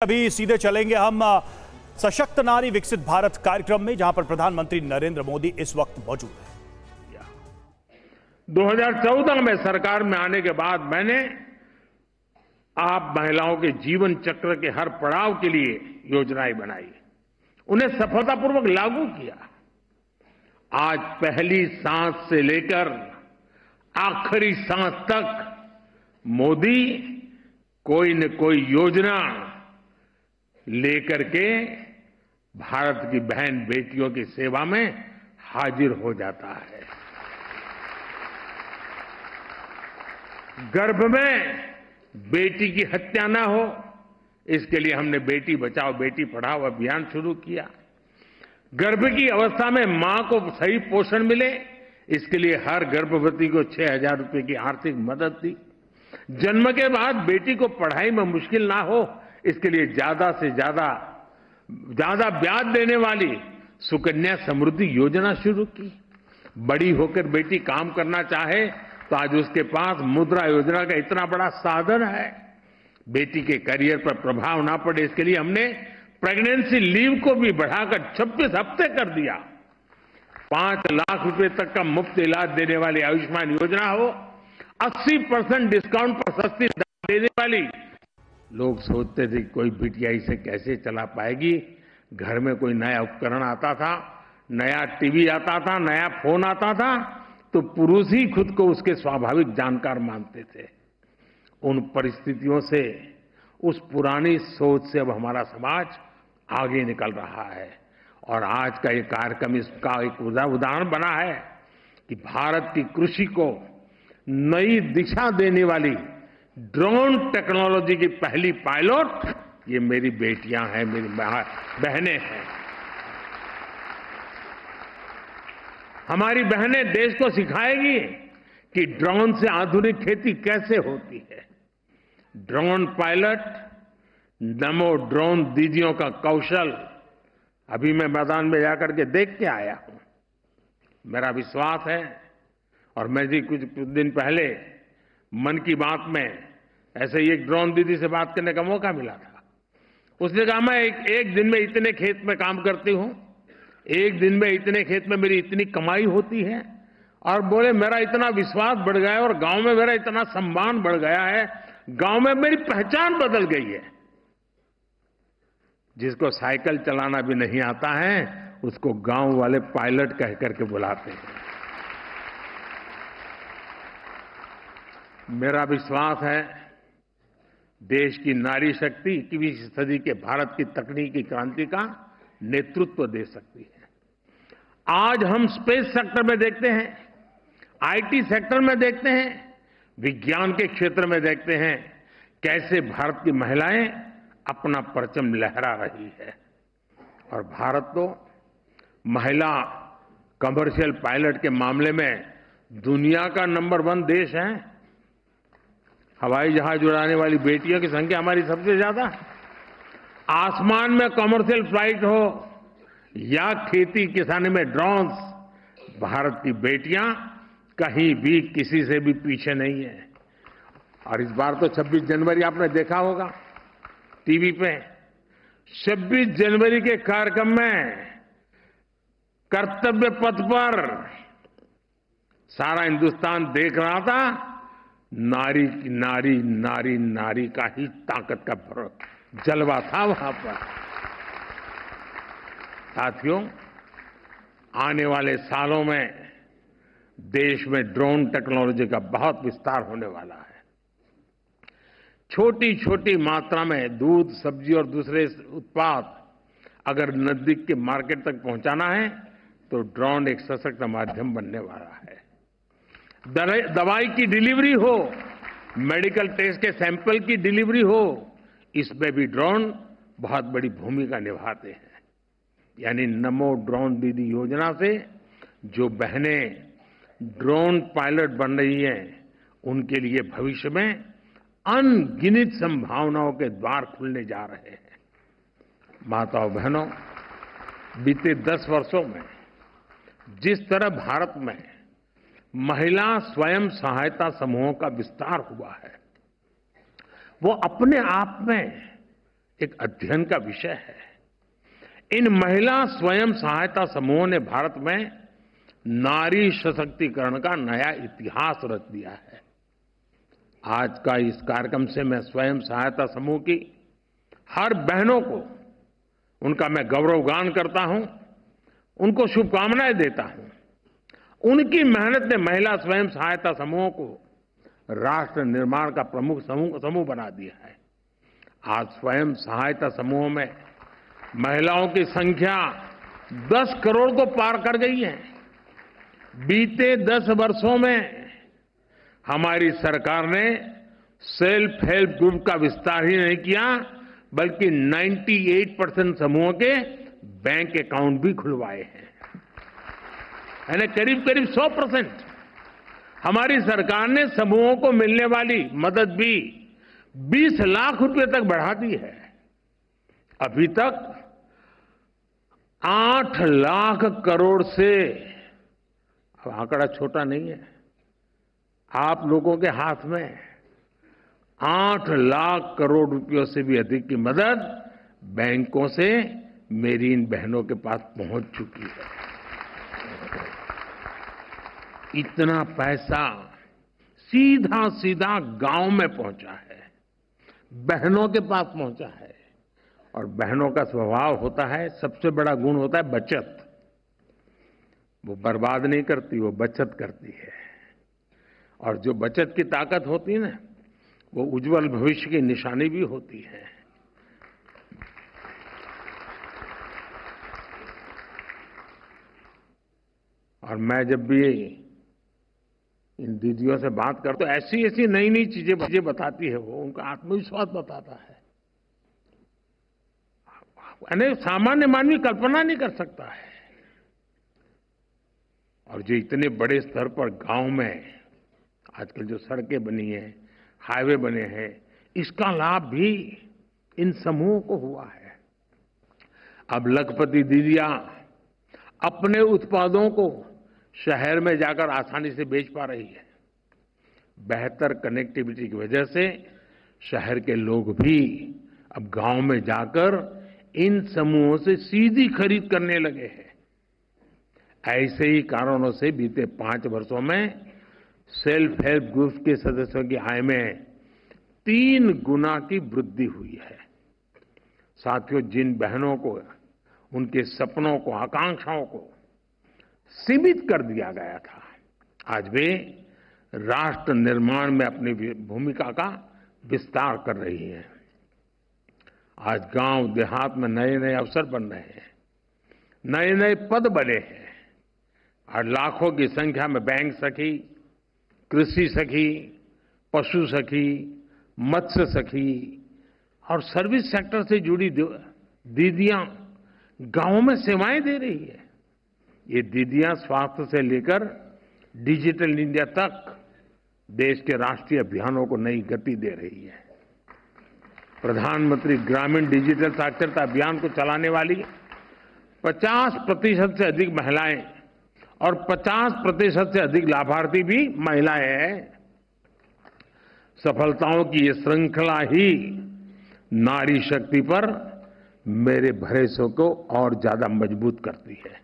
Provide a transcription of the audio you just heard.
अभी सीधे चलेंगे हम सशक्त नारी विकसित भारत कार्यक्रम में, जहां पर प्रधानमंत्री नरेंद्र मोदी इस वक्त मौजूद हैं। 2014 में सरकार में आने के बाद मैंने आप महिलाओं के जीवन चक्र के हर पड़ाव के लिए योजनाएं बनाई, उन्हें सफलतापूर्वक लागू किया। आज पहली सांस से लेकर आखिरी सांस तक मोदी कोई न कोई योजना लेकर के भारत की बहन बेटियों की सेवा में हाजिर हो जाता है। गर्भ में बेटी की हत्या न हो, इसके लिए हमने बेटी बचाओ बेटी पढ़ाओ अभियान शुरू किया। गर्भ की अवस्था में मां को सही पोषण मिले, इसके लिए हर गर्भवती को 6,000 रुपए की आर्थिक मदद दी। जन्म के बाद बेटी को पढ़ाई में मुश्किल ना हो, इसके लिए ज्यादा से ज्यादा ब्याज देने वाली सुकन्या समृद्धि योजना शुरू की। बड़ी होकर बेटी काम करना चाहे तो आज उसके पास मुद्रा योजना का इतना बड़ा साधन है। बेटी के करियर पर प्रभाव ना पड़े, इसके लिए हमने प्रेगनेंसी लीव को भी बढ़ाकर 26 हफ्ते कर दिया। 5 लाख रुपए तक का मुफ्त इलाज देने वाली आयुष्मान योजना हो, 80% डिस्काउंट पर सस्ती दवा देने वाली। लोग सोचते थे कि कोई बिटिया इसे कैसे चला पाएगी। घर में कोई नया उपकरण आता था, नया टीवी आता था, नया फोन आता था, तो पुरुष ही खुद को उसके स्वाभाविक जानकार मानते थे। उन परिस्थितियों से, उस पुरानी सोच से अब हमारा समाज आगे निकल रहा है। और आज का ये कार्यक्रम इसका एक उदाहरण बना है कि भारत की कृषि को नई दिशा देने वाली ड्रोन टेक्नोलॉजी की पहली पायलट ये मेरी बेटियां हैं, मेरी बहनें हैं। हमारी बहनें देश को सिखाएगी कि ड्रोन से आधुनिक खेती कैसे होती है। ड्रोन पायलट, नमो ड्रोन दीदियों का कौशल अभी मैं मैदान में जाकर के देख के आया हूं। मेरा विश्वास है, और मैं जी कुछ दिन पहले मन की बात में ऐसे ही एक ड्रोन दीदी से बात करने का मौका मिला था। उसने कहा मैं एक दिन में इतने खेत में काम करती हूं, एक दिन में इतने खेत में मेरी इतनी कमाई होती है, और बोले मेरा इतना विश्वास बढ़ गया है और गांव में मेरा इतना सम्मान बढ़ गया है, गांव में मेरी पहचान बदल गई है। जिसको साइकिल चलाना भी नहीं आता है उसको गांव वाले पायलट कह करके बुलाते हैं। मेरा विश्वास है देश की नारी शक्ति 21वीं सदी के भारत की तकनीकी क्रांति का नेतृत्व दे सकती है। आज हम स्पेस सेक्टर में देखते हैं, आईटी सेक्टर में देखते हैं, विज्ञान के क्षेत्र में देखते हैं कैसे भारत की महिलाएं अपना परचम लहरा रही है। और भारत तो महिला कमर्शियल पायलट के मामले में दुनिया का नंबर 1 देश है। हवाई जहाज उड़ाने वाली बेटियों की संख्या हमारी सबसे ज्यादा है। आसमान में कमर्शियल फ्लाइट हो या खेती किसानी में ड्रोन्स, भारत की बेटियां कहीं भी किसी से भी पीछे नहीं है। और इस बार तो 26 जनवरी आपने देखा होगा टीवी पे। 26 जनवरी के कार्यक्रम में कर्तव्य पथ पर सारा हिंदुस्तान देख रहा था। नारी नारी नारी नारी का ही ताकत का जलवा था वहां पर। साथियों, आने वाले सालों में देश में ड्रोन टेक्नोलॉजी का बहुत विस्तार होने वाला है। छोटी छोटी मात्रा में दूध, सब्जी और दूसरे उत्पाद अगर नजदीक के मार्केट तक पहुंचाना है तो ड्रोन एक सशक्त माध्यम बनने वाला है। दवाई की डिलीवरी हो, मेडिकल टेस्ट के सैंपल की डिलीवरी हो, इसमें भी ड्रोन बहुत बड़ी भूमिका निभाते हैं। यानी नमो ड्रोन दीदी योजना से जो बहनें ड्रोन पायलट बन रही हैं, उनके लिए भविष्य में अनगिनत संभावनाओं के द्वार खुलने जा रहे हैं। माताओं बहनों, बीते 10 वर्षों में जिस तरह भारत में महिला स्वयं सहायता समूहों का विस्तार हुआ है, वो अपने आप में एक अध्ययन का विषय है। इन महिला स्वयं सहायता समूहों ने भारत में नारी सशक्तिकरण का नया इतिहास रच दिया है। आज का इस कार्यक्रम से मैं स्वयं सहायता समूह की हर बहनों को उनका मैं गौरवगान करता हूं, उनको शुभकामनाएं देता हूं। उनकी मेहनत ने महिला स्वयं सहायता समूहों को राष्ट्र निर्माण का प्रमुख समूह बना दिया है। आज स्वयं सहायता समूहों में महिलाओं की संख्या 10 करोड़ को पार कर गई है। बीते 10 वर्षों में हमारी सरकार ने सेल्फ हेल्प ग्रुप का विस्तार ही नहीं किया, बल्कि 98% समूहों के बैंक अकाउंट भी खुलवाए हैं। यानी करीब करीब 100%। हमारी सरकार ने समूहों को मिलने वाली मदद भी 20 लाख रुपए तक बढ़ा दी है। अभी तक 8 लाख करोड़ से, अब आंकड़ा छोटा नहीं है, आप लोगों के हाथ में 8 लाख करोड़ रुपयों से भी अधिक की मदद बैंकों से मेरी इन बहनों के पास पहुंच चुकी है। इतना पैसा सीधा सीधा गांव में पहुंचा है, बहनों के पास पहुंचा है। और बहनों का स्वभाव होता है, सबसे बड़ा गुण होता है बचत। वो बर्बाद नहीं करती, वो बचत करती है। और जो बचत की ताकत होती है ना, वो उज्जवल भविष्य की निशानी भी होती है। और मैं जब भी इन दीदियों से बात करता हूं, ऐसी ऐसी नई नई चीजें बताती है वो, उनका आत्मविश्वास बताता है। यानी सामान्य मानवी कल्पना नहीं कर सकता है। और जो इतने बड़े स्तर पर गांव में आजकल जो सड़कें बनी हैं, हाईवे बने हैं, इसका लाभ भी इन समूहों को हुआ है। अब लखपति दीदियां अपने उत्पादों को शहर में जाकर आसानी से बेच पा रही है। बेहतर कनेक्टिविटी की वजह से शहर के लोग भी अब गांव में जाकर इन समूहों से सीधी खरीद करने लगे हैं। ऐसे ही कारणों से बीते 5 वर्षों में सेल्फ हेल्प ग्रुप के सदस्यों की आय में 3 गुना की वृद्धि हुई है। साथियों, जिन बहनों को उनके सपनों को, आकांक्षाओं को सीमित कर दिया गया था, आज वे राष्ट्र निर्माण में अपनी भूमिका का विस्तार कर रही हैं। आज गांव देहात में नए नए अवसर बन रहे हैं, नए नए पद बने हैं और लाखों की संख्या में बैंक सखी, कृषि सखी, पशु सखी, मत्स्य सखी और सर्विस सेक्टर से जुड़ी दीदियां गांवों में सेवाएं दे रही है। ये दीदियां स्वास्थ्य से लेकर डिजिटल इंडिया तक देश के राष्ट्रीय अभियानों को नई गति दे रही है। प्रधानमंत्री ग्रामीण डिजिटल साक्षरता अभियान को चलाने वाली 50% से अधिक महिलाएं और 50% से अधिक लाभार्थी भी महिलाएं हैं। सफलताओं की ये श्रृंखला ही नारी शक्ति पर मेरे भरोसे को और ज्यादा मजबूत करती है।